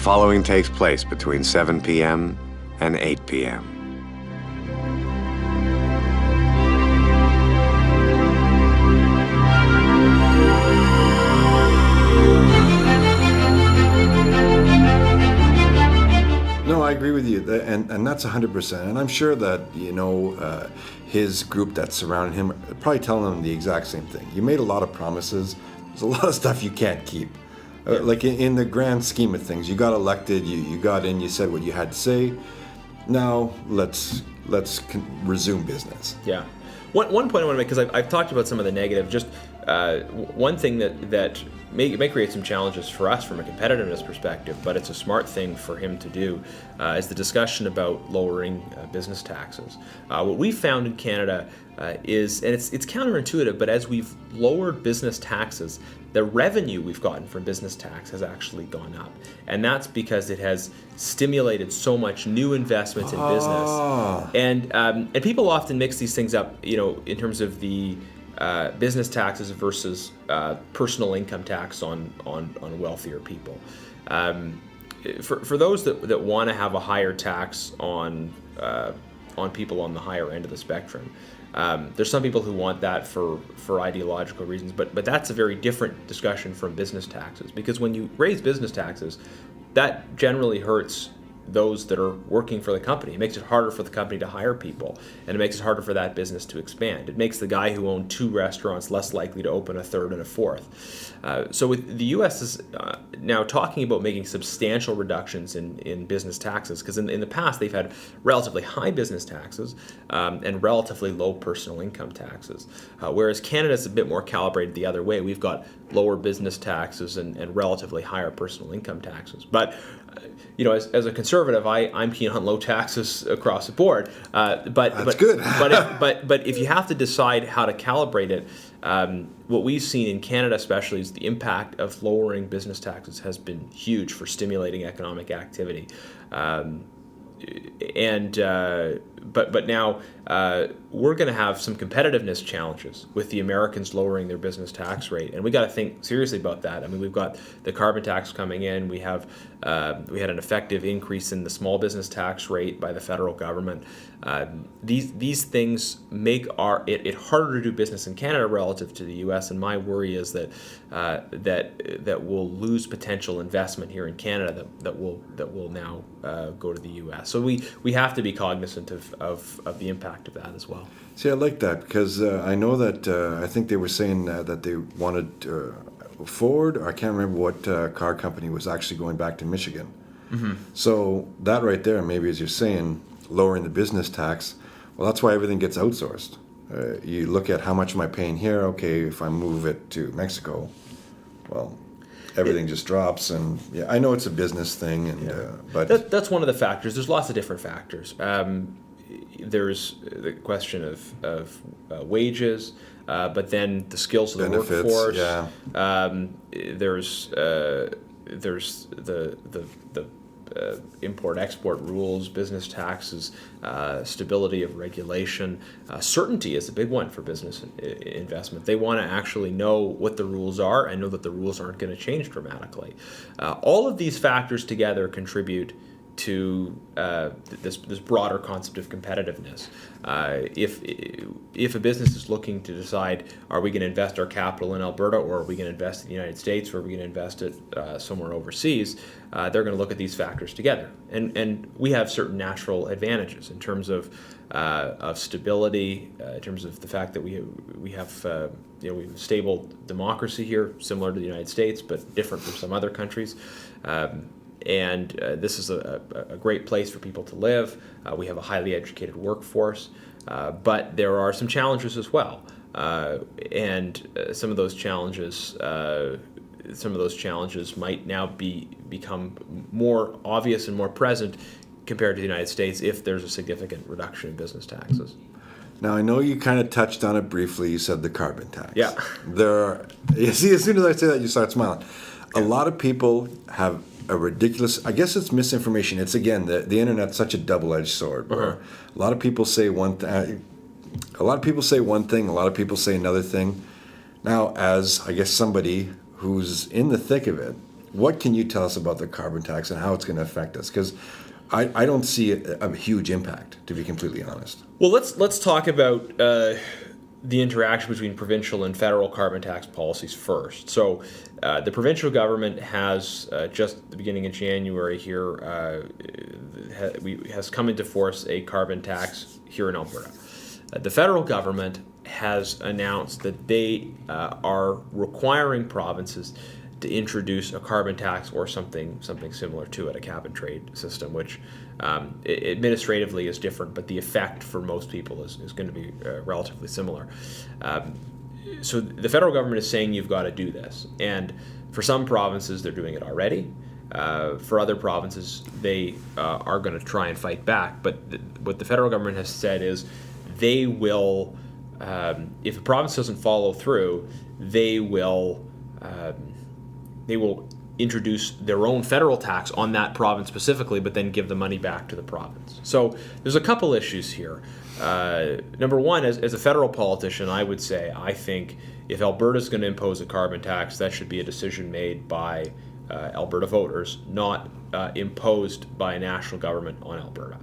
following takes place between 7 p.m. and 8 p.m. No, I agree with you, and that's 100%. And I'm sure that, his group that surrounded him are probably telling him the exact same thing. You made a lot of promises. There's a lot of stuff you can't keep. Like in the grand scheme of things, you got elected, you got in, you said what you had to say. Now let's resume business. Yeah. One point I want to make, because I've talked about some of the negative, just one thing that may create some challenges for us from a competitiveness perspective, but it's a smart thing for him to do, is the discussion about lowering business taxes. What we've found in Canada is, and it's counterintuitive, but as we've lowered business taxes, the revenue we've gotten from business tax has actually gone up. And that's because it has stimulated so much new investment in business. And people often mix these things up, in terms of the business taxes versus personal income tax on wealthier people. For those that want to have a higher tax on people on the higher end of the spectrum, there's some people who want that for ideological reasons, but that's a very different discussion from business taxes, because when you raise business taxes, that generally hurts those that are working for the company. It makes it harder for the company to hire people, and it makes it harder for that business to expand. It makes the guy who owned 2 restaurants less likely to open a 3rd and a 4th. So with the U.S. is now talking about making substantial reductions in business taxes, because in the past they've had relatively high business taxes and relatively low personal income taxes, whereas Canada's a bit more calibrated the other way. We've got lower business taxes and relatively higher personal income taxes. But as a conservative, I'm keen on low taxes across the board. That's good. but if you have to decide how to calibrate it, what we've seen in Canada especially is the impact of lowering business taxes has been huge for stimulating economic activity. But now we're going to have some competitiveness challenges with the Americans lowering their business tax rate, and we got to think seriously about that. I mean, we've got the carbon tax coming in. We had an effective increase in the small business tax rate by the federal government. These things make it harder to do business in Canada relative to the U.S. And my worry is that we'll lose potential investment here in Canada that will now go to the U.S. So we have to be cognizant of the impact of that as well. See, I like that, because I know that I think they were saying that they wanted Ford, or I can't remember what car company, was actually going back to Michigan. Mm-hmm. So that right there, maybe as you're saying, lowering the business tax, well, that's why everything gets outsourced. You look at how much am I paying here? Okay, if I move it to Mexico, well, everything just drops. And yeah, I know it's a business thing, and but that's one of the factors. There's lots of different factors. There's the question of wages, but then the skills of the benefits, workforce. Yeah. There's the import-export rules, business taxes, stability of regulation. Certainty is a big one for business investment. They want to actually know what the rules are and know that the rules aren't going to change dramatically. All of these factors together contribute to this broader concept of competitiveness. If a business is looking to decide, are we going to invest our capital in Alberta, or are we going to invest in the United States, or are we going to invest it somewhere overseas, they're going to look at these factors together. And we have certain natural advantages in terms of stability, in terms of the fact that we have a stable democracy here, similar to the United States, but different from some other countries. And this is a great place for people to live. We have a highly educated workforce, but there are some challenges as well. And some of those challenges might now become more obvious and more present compared to the United States if there's a significant reduction in business taxes. Now, I know you kind of touched on it briefly. You said the carbon tax. Yeah. You see, as soon as I say that, you start smiling. Yeah. A lot of people have a ridiculous, I guess it's misinformation. It's, again, the internet's such a double-edged sword. Where a lot of people say one thing, a lot of people say another thing. Now, as, I guess, somebody who's in the thick of it, what can you tell us about the carbon tax and how it's going to affect us? Because I don't see a huge impact, to be completely honest. Well, let's talk about the interaction between provincial and federal carbon tax policies first. So the provincial government has, just at the beginning of January here, has come into force a carbon tax here in Alberta. The federal government has announced that they are requiring provinces to introduce a carbon tax or something similar to it, a cap and trade system, which administratively is different, but the effect for most people is going to be relatively similar. So the federal government is saying you've got to do this, and for some provinces they're doing it already. For other provinces, they are going to try and fight back. But what the federal government has said is they will, if a province doesn't follow through, they will introduce their own federal tax on that province specifically, but then give the money back to the province. So there's a couple issues here. Number one, as a federal politician, I would say I think if Alberta's going to impose a carbon tax, that should be a decision made by Alberta voters, not imposed by a national government on Alberta.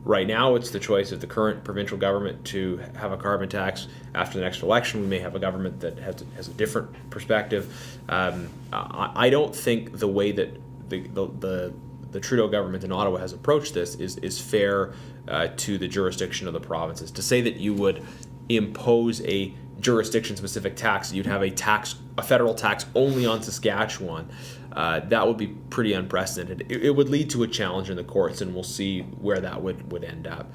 Right now, it's the choice of the current provincial government to have a carbon tax. After the next election, we may have a government that has a different perspective. I don't think the way that the Trudeau government in Ottawa has approached this is fair to the jurisdiction of the provinces. To say that you would impose a jurisdiction-specific tax, you'd have a federal tax only on Saskatchewan, that would be pretty unprecedented. It would lead to a challenge in the courts, and we'll see where that would end up.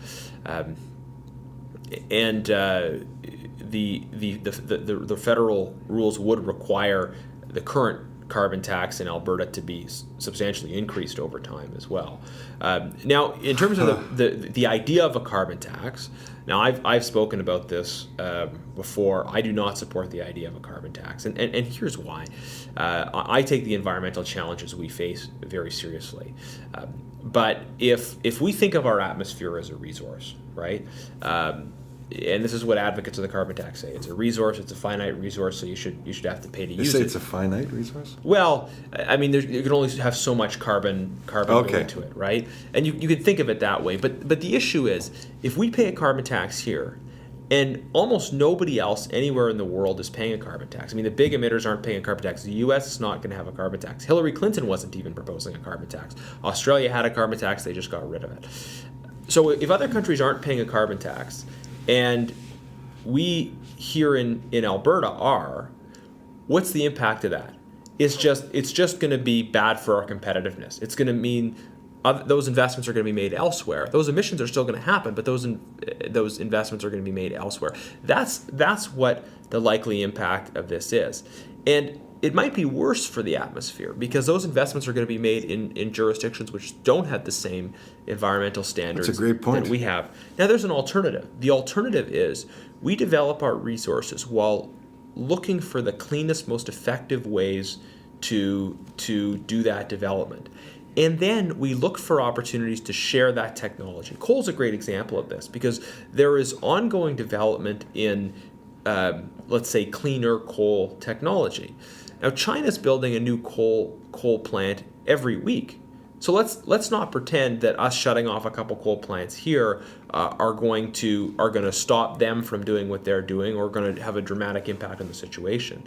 The federal rules would require the current carbon tax in Alberta to be substantially increased over time as well. Now, in terms of the idea of a carbon tax, now I've spoken about this before. I do not support the idea of a carbon tax, and here's why. I take the environmental challenges we face very seriously. But if we think of our atmosphere as a resource, right? And this is what advocates of the carbon tax say. It's a resource. It's a finite resource, so you should have to pay to use it. You say it's a finite resource? Well, I mean, you can only have so much carbon go into it, right? And you can think of it that way. But the issue is, if we pay a carbon tax here, and almost nobody else anywhere in the world is paying a carbon tax. I mean, the big emitters aren't paying a carbon tax. The U.S. is not going to have a carbon tax. Hillary Clinton wasn't even proposing a carbon tax. Australia had a carbon tax. They just got rid of it. So if other countries aren't paying a carbon tax, and we here in Alberta are, what's the impact of that? It's just going to be bad for our competitiveness. It's going to mean those investments are going to be made elsewhere. Those emissions are still going to happen, but those investments are going to be made elsewhere. That's what the likely impact of this is. And it might be worse for the atmosphere because those investments are going to be made in jurisdictions which don't have the same environmental standards That's a great point. that we have. Now, there's an alternative. The alternative is we develop our resources while looking for the cleanest, most effective ways to do that development. And then we look for opportunities to share that technology. Coal's a great example of this because there is ongoing development in, let's say, cleaner coal technology. Now, China's building a new coal plant every week. So let's not pretend that us shutting off a couple coal plants here are going to stop them from doing what they're doing or going to have a dramatic impact on the situation.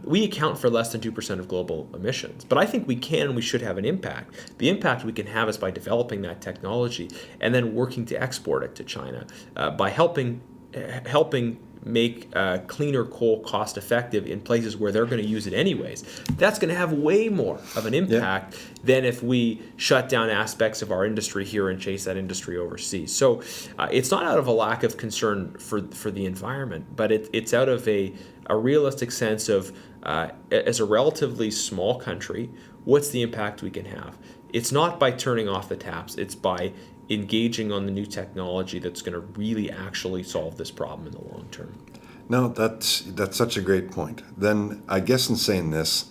We account for less than 2% of global emissions, but I think we can and we should have an impact. The impact we can have is by developing that technology and then working to export it to China by helping make cleaner coal cost effective in places where they're going to use it anyways. That's going to have way more of an impact than if we shut down aspects of our industry here and chase that industry overseas. So it's not out of a lack of concern for the environment, but it's out of a realistic sense of, as a relatively small country, what's the impact we can have? It's not by turning off the taps, it's by engaging on the new technology that's going to really actually solve this problem in the long term. No, that's such a great point. Then I guess in saying this,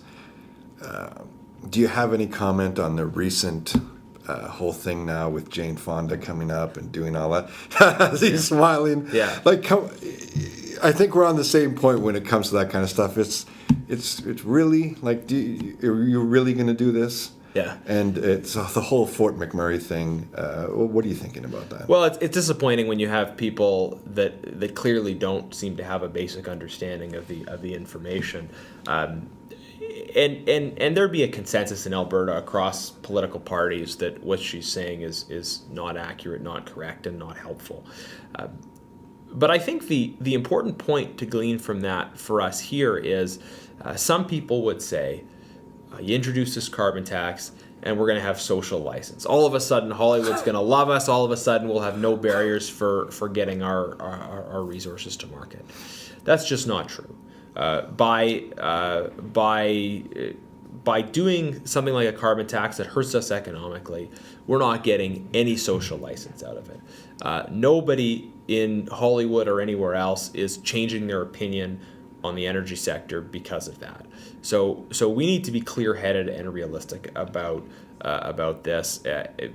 do you have any comment on the recent whole thing now with Jane Fonda coming up and doing all that? He's smiling. Yeah. Like, I think we're on the same point when it comes to that kind of stuff. It's really like, are you really going to do this? Yeah. And it's the whole Fort McMurray thing. What are you thinking about that? Well, it's disappointing when you have people that clearly don't seem to have a basic understanding of the information. And there'd be a consensus in Alberta across political parties that what she's saying is not accurate, not correct, and not helpful. But I think the important point to glean from that for us here is some people would say, you introduce this carbon tax and we're going to have social license. All of a sudden, Hollywood's going to love us. All of a sudden, we'll have no barriers for getting our resources to market. That's just not true. By doing something like a carbon tax that hurts us economically, we're not getting any social license out of it. Nobody in Hollywood or anywhere else is changing their opinion on the energy sector because of that. So we need to be clear-headed and realistic about this,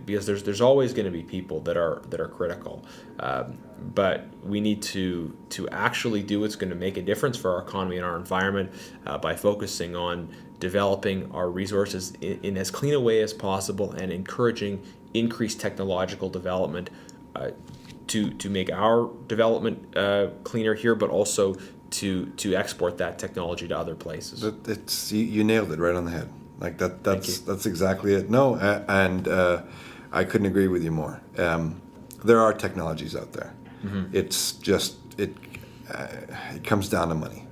because there's always going to be people that are critical, but we need to actually do what's going to make a difference for our economy and our environment by focusing on developing our resources in as clean a way as possible and encouraging increased technological development to make our development cleaner here, but also to export that technology to other places. It's you nailed it right on the head. Like that's exactly it. No, and I couldn't agree with you more. There are technologies out there. Mm-hmm. It's just it comes down to money.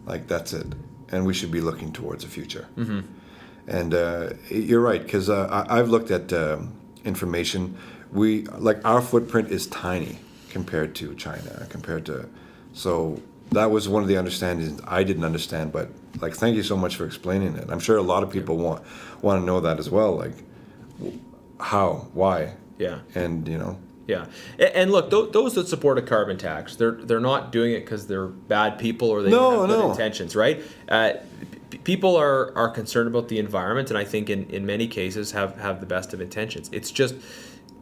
Like that's it, and we should be looking towards the future. Mm-hmm. And you're right, because I've looked at information. Our footprint is tiny compared to China, so that was one of the understandings I didn't understand, but thank you so much for explaining it. I'm sure a lot of people want to know that as well, like how, why, yeah, and yeah. And look, those that support a carbon tax, they're not doing it because they're bad people or they have good intentions, right? People are concerned about the environment, and I think in many cases have the best of intentions.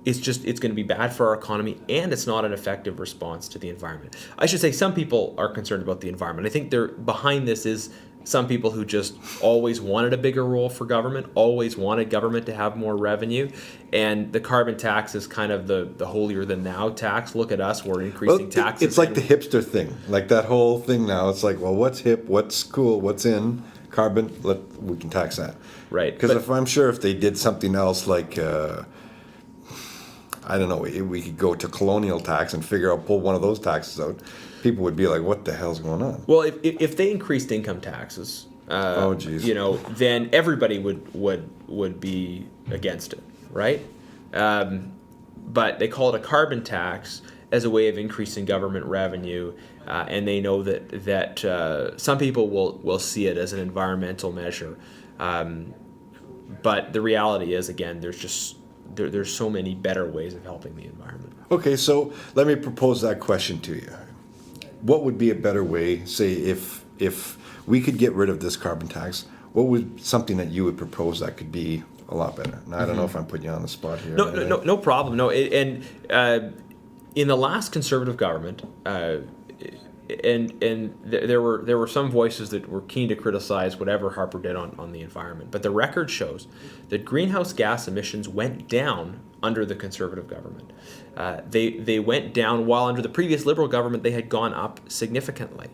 It's going to be bad for our economy, and it's not an effective response to the environment. I should say some people are concerned about the environment. I think behind this is some people who just always wanted a bigger role for government, always wanted government to have more revenue, and the carbon tax is kind of the holier-than-thou tax. Look at us, we're increasing taxes. It's like the hipster thing, like that whole thing now. It's like, well, what's hip, what's cool, what's in carbon, we can tax that. Right. Because I'm sure if they did something else like... I don't know, we could go to colonial tax and pull one of those taxes out. People would be like, what the hell's going on? Well, if they increased income taxes, then everybody would be against it, right? But they call it a carbon tax as a way of increasing government revenue, and they know that some people will see it as an environmental measure. But the reality is, again, there's so many better ways of helping the environment. Okay, so let me propose that question to you. What would be a better way, say, if we could get rid of this carbon tax, what would something that you would propose that could be a lot better? Now, I don't know if I'm putting you on the spot here. No problem. No, in the last Conservative government, and there were some voices that were keen to criticize whatever Harper did on the environment. But the record shows that greenhouse gas emissions went down under the Conservative government. They went down while under the previous Liberal government they had gone up significantly.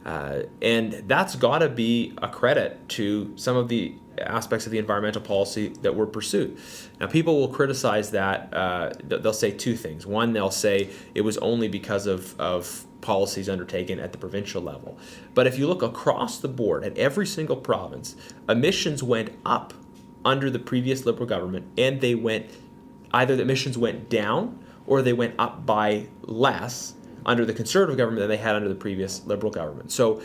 And that's got to be a credit to some of the aspects of the environmental policy that were pursued. Now, people will criticize that. They'll say two things. One, they'll say it was only because of policies undertaken at the provincial level. But if you look across the board at every single province, emissions went up under the previous Liberal government, and either the emissions went down or they went up by less under the Conservative government than they had under the previous Liberal government. So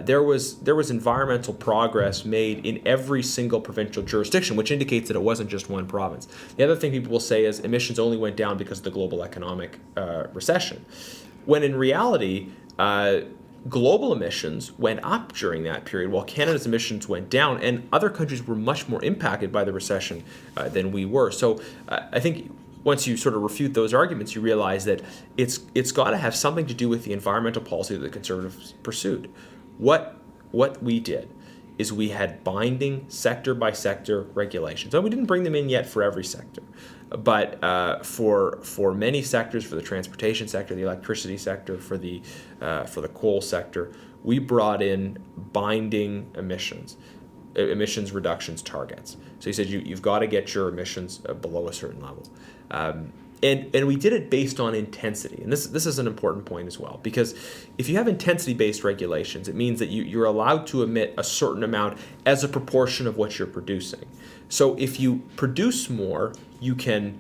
there was environmental progress made in every single provincial jurisdiction, which indicates that it wasn't just one province. The other thing people will say is emissions only went down because of the global economic recession, when in reality, global emissions went up during that period while Canada's emissions went down, and other countries were much more impacted by the recession than we were. So I think once you sort of refute those arguments, you realize that it's got to have something to do with the environmental policy that the Conservatives pursued. What we did is we had binding sector-by-sector regulations. And we didn't bring them in yet for every sector. But for many sectors, for the transportation sector, the electricity sector, for the coal sector, we brought in binding emissions reductions targets. So he said you've got to get your emissions below a certain level. And we did it based on intensity. And this is an important point as well, because if you have intensity-based regulations, it means that you're allowed to emit a certain amount as a proportion of what you're producing. So if you produce more, you can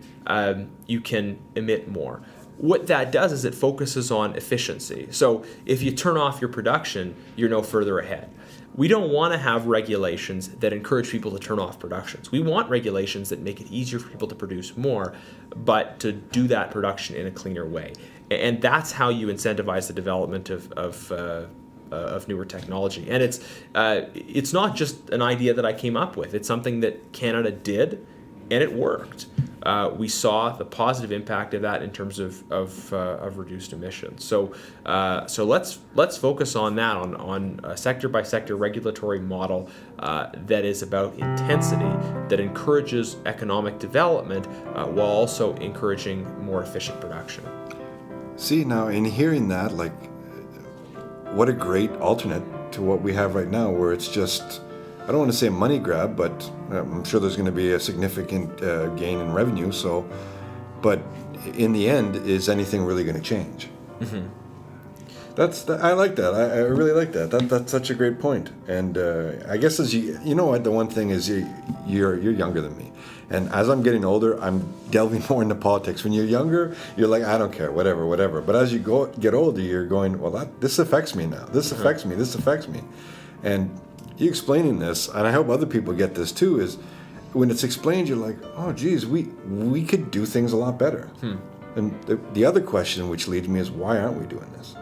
emit more. What that does is it focuses on efficiency. So if you turn off your production, you're no further ahead. We don't want to have regulations that encourage people to turn off productions. We want regulations that make it easier for people to produce more, but to do that production in a cleaner way. And that's how you incentivize the development of newer technology. And it's not just an idea that I came up with. It's something that Canada did, and it worked. We saw the positive impact of that in terms of reduced emissions. So let's focus on that, on a sector by sector regulatory model that is about intensity, that encourages economic development while also encouraging more efficient production. See, now in hearing that, like, what a great alternate to what we have right now, where it's just, I don't want to say a money grab, but I'm sure there's going to be a significant gain in revenue. So, but in the end, is anything really going to change? Mm-hmm. I like that. I really like that. That's such a great point. And I guess as you know what, the one thing is you're younger than me, and as I'm getting older, I'm delving more into politics. When you're younger, you're like, I don't care, whatever. But as you get older, you're going, well, this affects me now. This affects me. This affects me, and you explaining this, and I hope other people get this too, is when it's explained, you're like, oh, geez, we could do things a lot better. And the other question which leads me is, why aren't we doing this?